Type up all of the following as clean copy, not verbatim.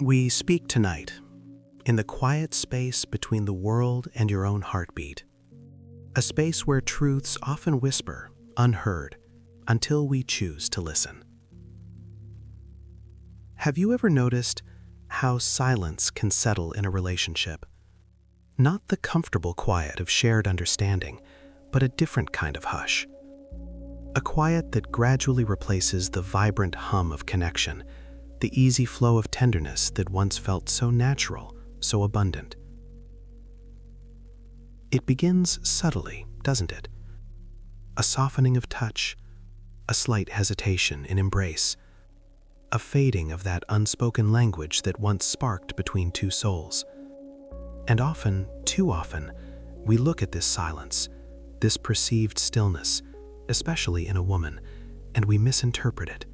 We speak tonight in the quiet space between the world and your own heartbeat, a space where truths often whisper, unheard, until we choose to listen. Have you ever noticed how silence can settle in a relationship? Not the comfortable quiet of shared understanding, but a different kind of hush. A quiet that gradually replaces the vibrant hum of connection, the easy flow of tenderness that once felt so natural, so abundant. It begins subtly, doesn't it? A softening of touch, a slight hesitation in embrace, a fading of that unspoken language that once sparked between two souls. And often, too often, we look at this silence, this perceived stillness, especially in a woman, and we misinterpret it.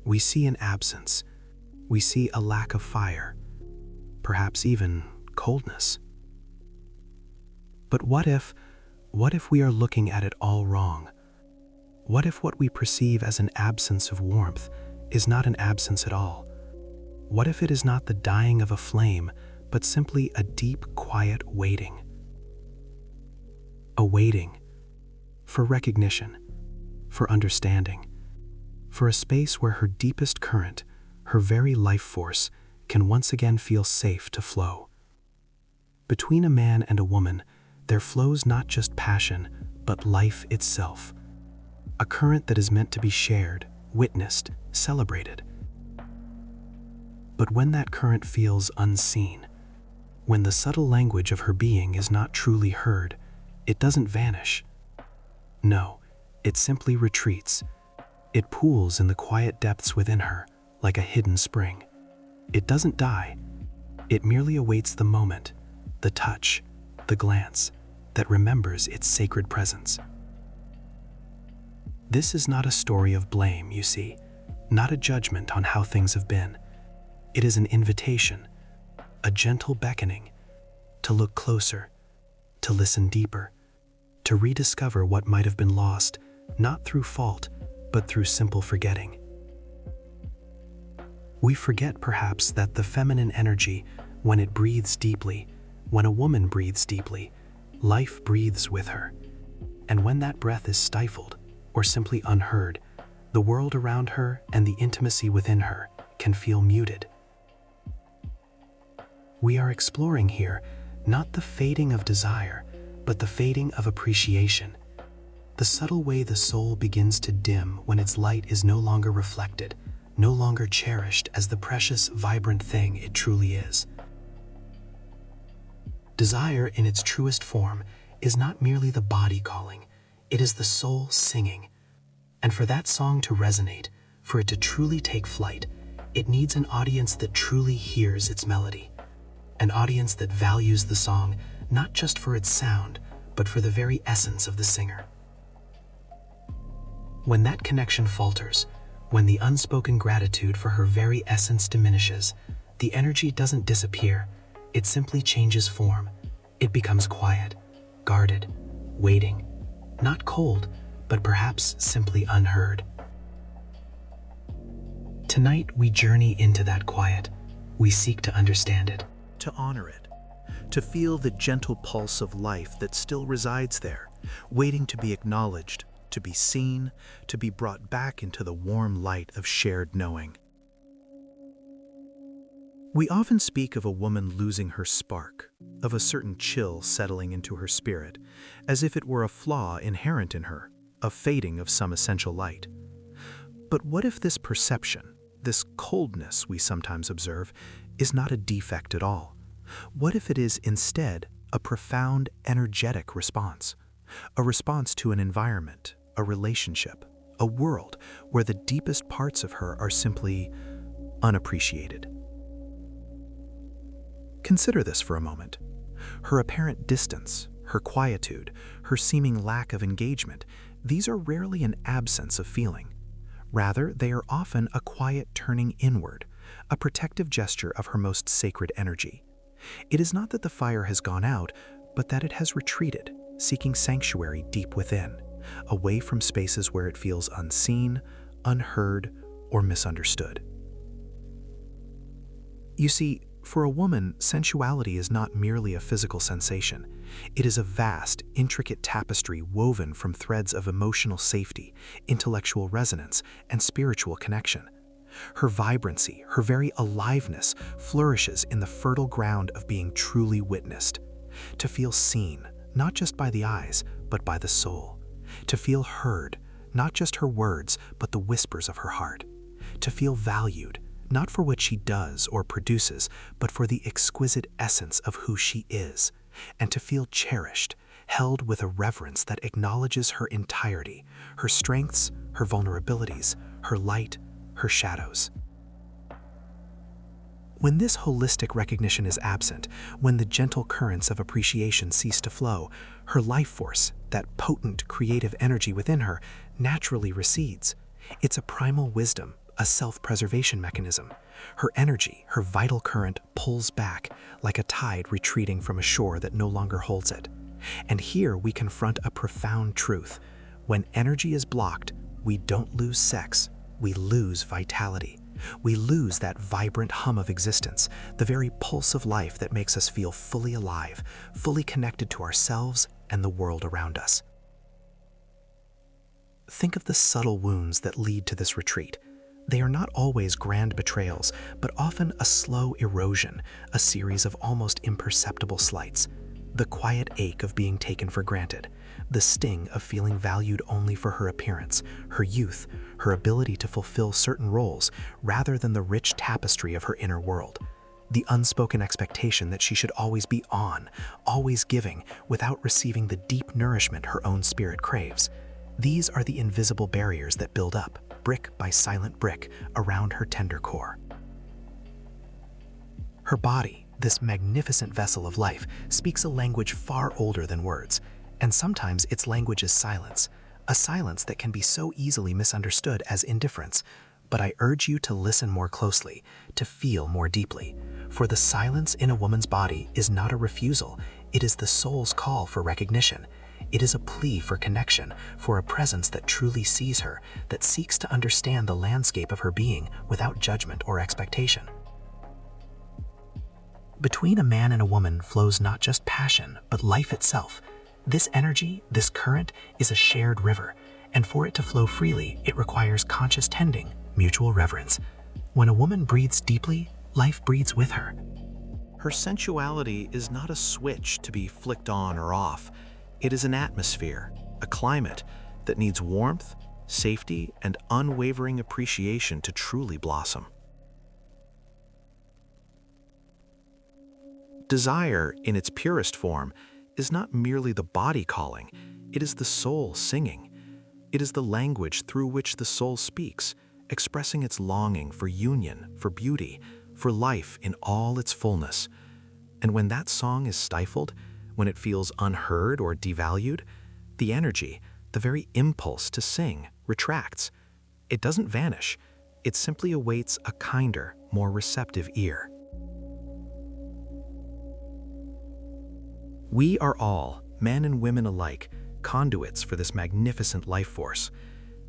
We see an absence. We see a lack of fire, perhaps even coldness. But what if we are looking at it all wrong? What if what we perceive as an absence of warmth is not an absence at all? What if it is not the dying of a flame, but simply a deep, quiet waiting? A waiting for recognition, for understanding, for a space where her deepest current, her very life force, can once again feel safe to flow. Between a man and a woman, there flows not just passion, but life itself. A current that is meant to be shared, witnessed, celebrated. But when that current feels unseen, when the subtle language of her being is not truly heard, it doesn't vanish. No, it simply retreats. It pools in the quiet depths within her, like a hidden spring. It doesn't die. It merely awaits the moment, the touch, the glance, that remembers its sacred presence. This is not a story of blame, you see, not a judgment on how things have been. It is an invitation, a gentle beckoning, to look closer, to listen deeper, to rediscover what might have been lost, not through fault, but through simple forgetting. We forget perhaps that the feminine energy, when it breathes deeply, when a woman breathes deeply, life breathes with her. And when that breath is stifled, or simply unheard, the world around her and the intimacy within her can feel muted. We are exploring here not the fading of desire, but the fading of appreciation. The subtle way the soul begins to dim when its light is no longer reflected, no longer cherished as the precious, vibrant thing it truly is. Desire in its truest form is not merely the body calling, it is the soul singing. And for that song to resonate, for it to truly take flight, it needs an audience that truly hears its melody. An audience that values the song not just for its sound, but for the very essence of the singer. When that connection falters, when the unspoken gratitude for her very essence diminishes, the energy doesn't disappear, it simply changes form. It becomes quiet, guarded, waiting, not cold, but perhaps simply unheard. Tonight we journey into that quiet. We seek to understand it, to honor it, to feel the gentle pulse of life that still resides there, waiting to be acknowledged, to be seen, to be brought back into the warm light of shared knowing. We often speak of a woman losing her spark, of a certain chill settling into her spirit, as if it were a flaw inherent in her, a fading of some essential light. But what if this perception, this coldness we sometimes observe, is not a defect at all? What if it is instead a profound, energetic response? A response to an environment, a relationship, a world where the deepest parts of her are simply unappreciated. Consider this for a moment. Her apparent distance, her quietude, her seeming lack of engagement, these are rarely an absence of feeling. Rather, they are often a quiet turning inward, a protective gesture of her most sacred energy. It is not that the fire has gone out, but that it has retreated, seeking sanctuary deep within, away from spaces where it feels unseen, unheard, or misunderstood. You see, for a woman, sensuality is not merely a physical sensation. It is a vast, intricate tapestry woven from threads of emotional safety, intellectual resonance, and spiritual connection. Her vibrancy, her very aliveness, flourishes in the fertile ground of being truly witnessed. To feel seen, not just by the eyes, but by the soul. To feel heard, not just her words, but the whispers of her heart. To feel valued, not for what she does or produces, but for the exquisite essence of who she is. And to feel cherished, held with a reverence that acknowledges her entirety, her strengths, her vulnerabilities, her light, her shadows. When this holistic recognition is absent, when the gentle currents of appreciation cease to flow, her life force, that potent creative energy within her, naturally recedes. It's a primal wisdom, a self-preservation mechanism. Her energy, her vital current, pulls back like a tide retreating from a shore that no longer holds it. And here we confront a profound truth. When energy is blocked, we don't lose sex, we lose vitality. We lose that vibrant hum of existence, the very pulse of life that makes us feel fully alive, fully connected to ourselves and the world around us. Think of the subtle wounds that lead to this retreat. They are not always grand betrayals, but often a slow erosion, a series of almost imperceptible slights. The quiet ache of being taken for granted, the sting of feeling valued only for her appearance, her youth, her ability to fulfill certain roles, rather than the rich tapestry of her inner world. The unspoken expectation that she should always be on, always giving, without receiving the deep nourishment her own spirit craves. These are the invisible barriers that build up, brick by silent brick, around her tender core. Her body, this magnificent vessel of life, speaks a language far older than words, and sometimes its language is silence, a silence that can be so easily misunderstood as indifference. But I urge you to listen more closely, to feel more deeply, for the silence in a woman's body is not a refusal, it is the soul's call for recognition. It is a plea for connection, for a presence that truly sees her, that seeks to understand the landscape of her being without judgment or expectation. Between a man and a woman flows not just passion, but life itself. This energy, this current, is a shared river, and for it to flow freely, it requires conscious tending, mutual reverence. When a woman breathes deeply, life breathes with her. Her sensuality is not a switch to be flicked on or off. It is an atmosphere, a climate that needs warmth, safety, and unwavering appreciation to truly blossom. Desire, in its purest form, is not merely the body calling, it is the soul singing. It is the language through which the soul speaks, expressing its longing for union, for beauty, for life in all its fullness. And when that song is stifled, when it feels unheard or devalued, the energy, the very impulse to sing, retracts. It doesn't vanish, it simply awaits a kinder, more receptive ear. We are all, men and women alike, conduits for this magnificent life force.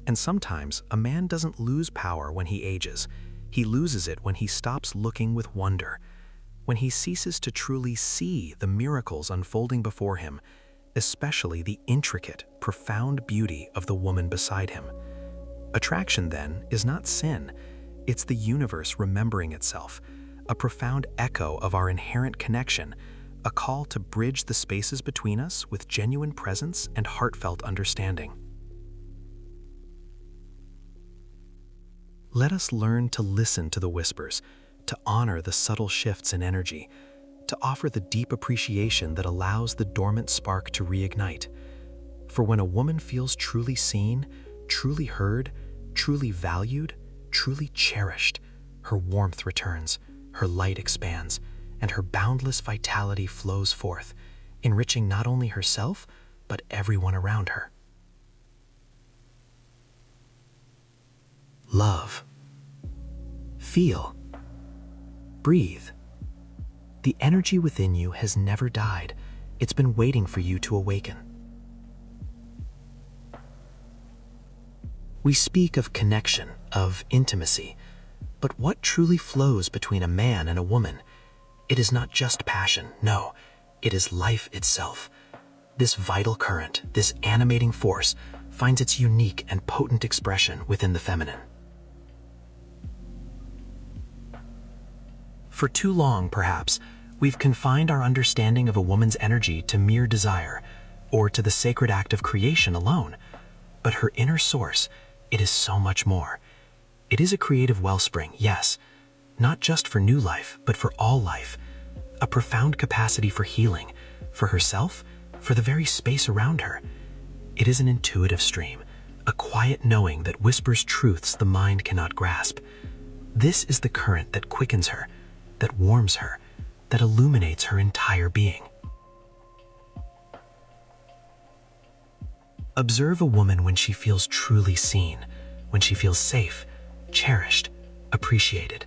And sometimes a man doesn't lose power when he ages. He loses it when he stops looking with wonder, when he ceases to truly see the miracles unfolding before him, especially the intricate, profound beauty of the woman beside him. Attraction, then, is not sin. It's the universe remembering itself, a profound echo of our inherent connection, a call to bridge the spaces between us with genuine presence and heartfelt understanding. Let us learn to listen to the whispers, to honor the subtle shifts in energy, to offer the deep appreciation that allows the dormant spark to reignite. For when a woman feels truly seen, truly heard, truly valued, truly cherished, her warmth returns, her light expands, and her boundless vitality flows forth, enriching not only herself, but everyone around her. Love. Feel. Breathe. The energy within you has never died. It's been waiting for you to awaken. We speak of connection, of intimacy, But what truly flows between a man and a woman? It is not just passion, no, it is life itself. This vital current, this animating force, finds its unique and potent expression within the feminine. For too long, perhaps, we've confined our understanding of a woman's energy to mere desire, or to the sacred act of creation alone. But her inner source, it is so much more. It is a creative wellspring, yes, not just for new life, but for all life. A profound capacity for healing, for herself, for the very space around her. It is an intuitive stream, a quiet knowing that whispers truths the mind cannot grasp. This is the current that quickens her, that warms her, that illuminates her entire being. Observe a woman when she feels truly seen, when she feels safe, cherished, appreciated.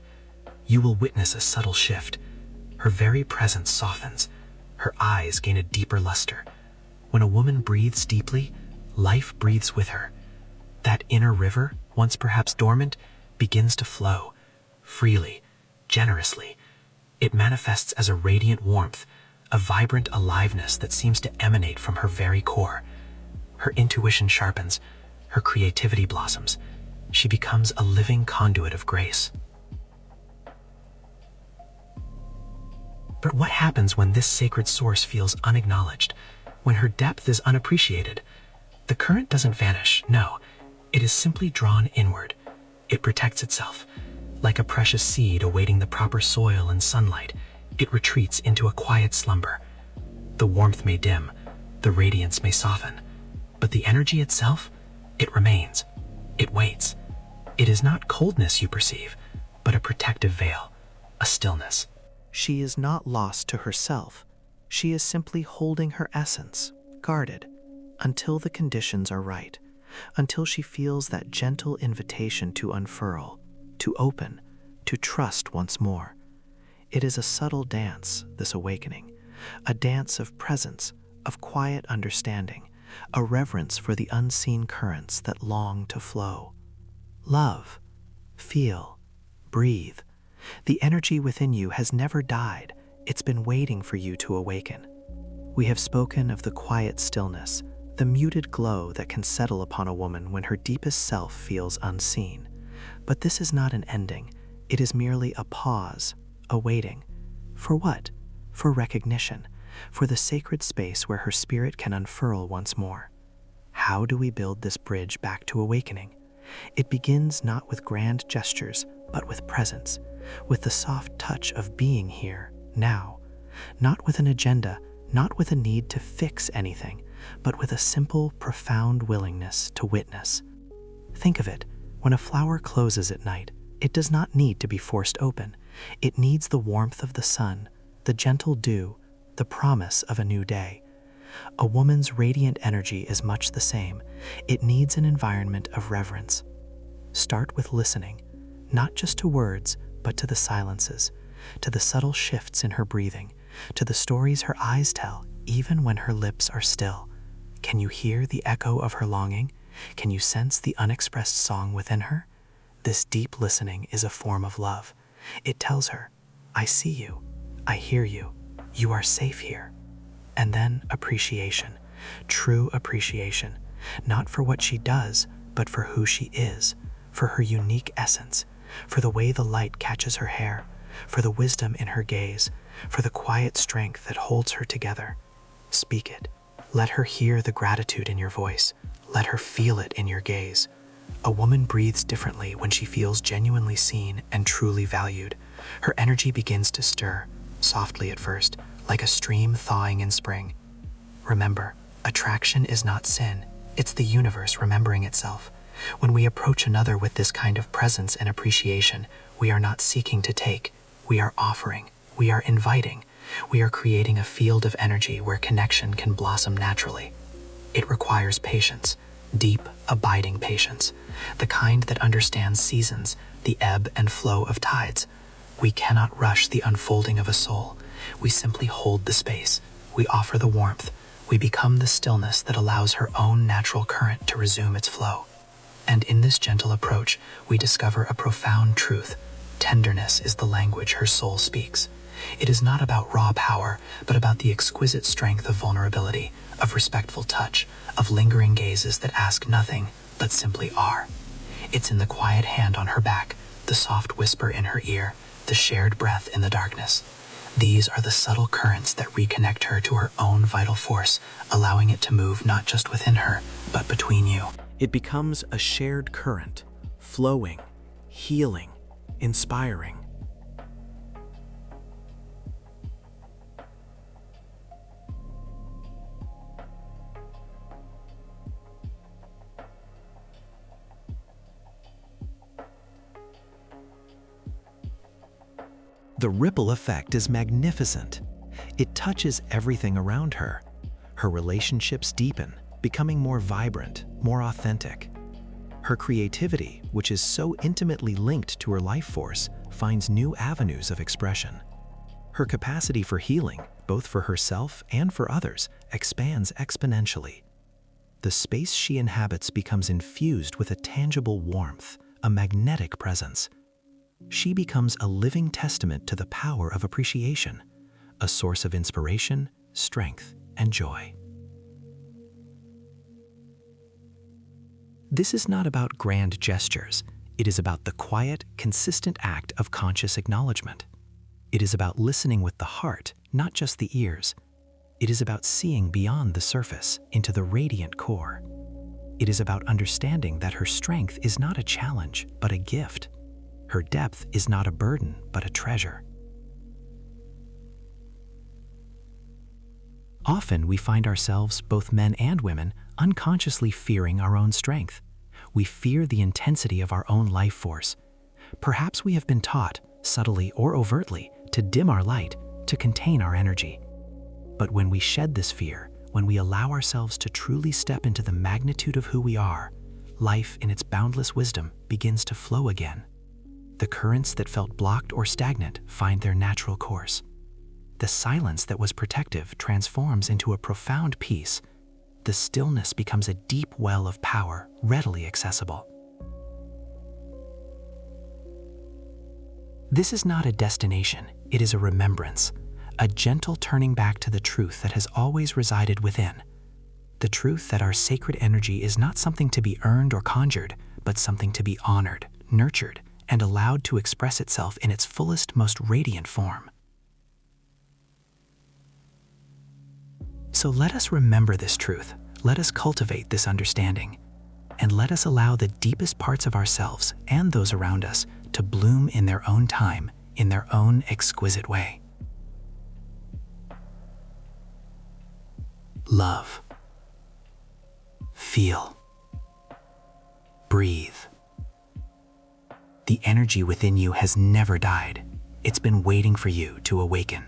You will witness a subtle shift. Her very presence softens. Her eyes gain a deeper luster. When a woman breathes deeply, life breathes with her. That inner river, once perhaps dormant, begins to flow, freely, generously. It manifests as a radiant warmth, a vibrant aliveness that seems to emanate from her very core. Her intuition sharpens, her creativity blossoms. She becomes a living conduit of grace. But what happens when this sacred source feels unacknowledged, when her depth is unappreciated? The current doesn't vanish, no. It is simply drawn inward. It protects itself. Like a precious seed awaiting the proper soil and sunlight, it retreats into a quiet slumber. The warmth may dim, the radiance may soften, but the energy itself, it remains. It waits. It is not coldness you perceive, but a protective veil, a stillness. She is not lost to herself. She is simply holding her essence, guarded, until the conditions are right, until she feels that gentle invitation to unfurl, to open, to trust once more. It is a subtle dance, this awakening, a dance of presence, of quiet understanding, a reverence for the unseen currents that long to flow. Love, feel, breathe. The energy within you has never died. It's been waiting for you to awaken. We have spoken of the quiet stillness, the muted glow that can settle upon a woman when her deepest self feels unseen. But this is not an ending. It is merely a pause, a waiting. For what? For recognition, for the sacred space where her spirit can unfurl once more. How do we build this bridge back to awakening? It begins not with grand gestures, but with presence, with the soft touch of being here, now. Not with an agenda, not with a need to fix anything, but with a simple, profound willingness to witness. Think of it. When a flower closes at night, it does not need to be forced open. It needs the warmth of the sun, the gentle dew, the promise of a new day. A woman's radiant energy is much the same. It needs an environment of reverence. Start with listening, not just to words, but to the silences, to the subtle shifts in her breathing, to the stories her eyes tell, even when her lips are still. Can you hear the echo of her longing? Can you sense the unexpressed song within her? This deep listening is a form of love. It tells her, I see you, I hear you, you are safe here. And then appreciation, true appreciation, not for what she does, but for who she is, for her unique essence, for the way the light catches her hair, for the wisdom in her gaze, for the quiet strength that holds her together. Speak it. Let her hear the gratitude in your voice. Let her feel it in your gaze. A woman breathes differently when she feels genuinely seen and truly valued. Her energy begins to stir, softly at first, like a stream thawing in spring. Remember, attraction is not sin. It's the universe remembering itself. When we approach another with this kind of presence and appreciation, we are not seeking to take. We are offering. We are inviting. We are creating a field of energy where connection can blossom naturally. It requires patience, deep, abiding patience, the kind that understands seasons, the ebb and flow of tides. We cannot rush the unfolding of a soul. We simply hold the space. We offer the warmth. We become the stillness that allows her own natural current to resume its flow. And in this gentle approach, we discover a profound truth. Tenderness is the language her soul speaks. It is not about raw power, but about the exquisite strength of vulnerability, of respectful touch, of lingering gazes that ask nothing, but simply are. It's in the quiet hand on her back, the soft whisper in her ear, the shared breath in the darkness. These are the subtle currents that reconnect her to her own vital force, allowing it to move not just within her, but between you. It becomes a shared current, flowing, healing, inspiring. The ripple effect is magnificent. It touches everything around her. Her relationships deepen, becoming more vibrant, more authentic. Her creativity, which is so intimately linked to her life force, finds new avenues of expression. Her capacity for healing, both for herself and for others, expands exponentially. The space she inhabits becomes infused with a tangible warmth, a magnetic presence. She becomes a living testament to the power of appreciation, a source of inspiration, strength, and joy. This is not about grand gestures. It is about the quiet, consistent act of conscious acknowledgement. It is about listening with the heart, not just the ears. It is about seeing beyond the surface into the radiant core. It is about understanding that her strength is not a challenge, but a gift. Her depth is not a burden, but a treasure. Often we find ourselves, both men and women, unconsciously fearing our own strength. We fear the intensity of our own life force. Perhaps we have been taught, subtly or overtly, to dim our light, to contain our energy. But when we shed this fear, when we allow ourselves to truly step into the magnitude of who we are, life in its boundless wisdom begins to flow again. The currents that felt blocked or stagnant find their natural course. The silence that was protective transforms into a profound peace. The stillness becomes a deep well of power, readily accessible. This is not a destination, it is a remembrance, a gentle turning back to the truth that has always resided within. The truth that our sacred energy is not something to be earned or conjured, but something to be honored, nurtured, and allowed to express itself in its fullest, most radiant form. So let us remember this truth, let us cultivate this understanding, and let us allow the deepest parts of ourselves and those around us to bloom in their own time, in their own exquisite way. Love. Feel. Breathe. The energy within you has never died. It's been waiting for you to awaken.